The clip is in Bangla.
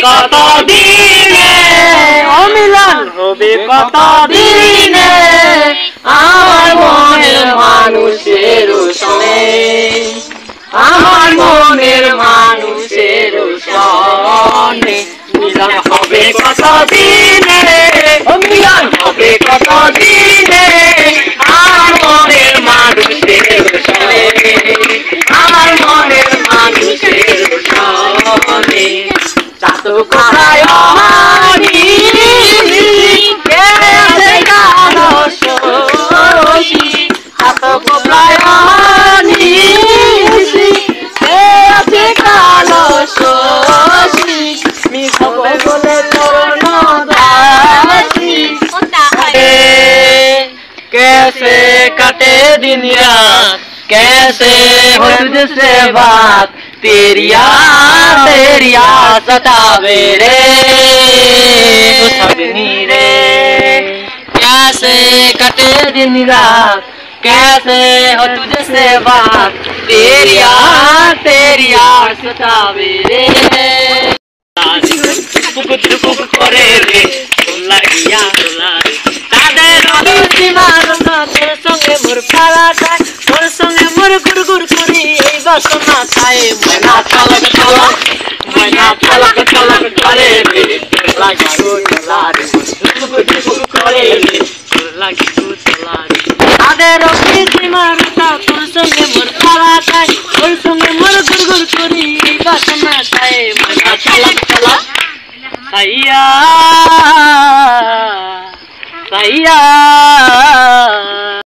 কত দিনে, অমিলন হবে কত দিনে, আমার মনের মানুষের সনে, আমার মনের মানুষের সনে মিলন হবে কত দিনে, মিলন হবে কত দিনে, আমার মনের মানুষের সনে, আমার মনের মানুষের সনে চাঁদ কোথায় মানি কে আছে কালো শশী, চাঁদ কোথায় মানি কে আছে কালো শশী, মিশবে বলে তোর নদাসী, कैसे कटे दिन रात, कैसे हो तुझसे बात, तेरी याद सतावे रे तू सजनी रे, कैसे कटे दिन रात, कैसे हो तुझसे बात, तेरी याद सतावे रे, टुकुक करे रे লাগিয়া তাদের সীমানা, তোর সঙ্গে মোর পালা যায়, তোর সঙ্গে মোর গুড়গুড় করি এই বাসনা চাই, ময়না চালক চালক, ময়না চালক চালক করে রে লাগি গোলারি, টুকুক করে রে লাগি গোলারি, তাদের সীমানা, তোর সঙ্গে মোর পালা যায়, তোর সঙ্গে মোর গুড়গুড় করি এই বাসনা চাই, ময়না চালক চালক সাইয়া সাইয়া।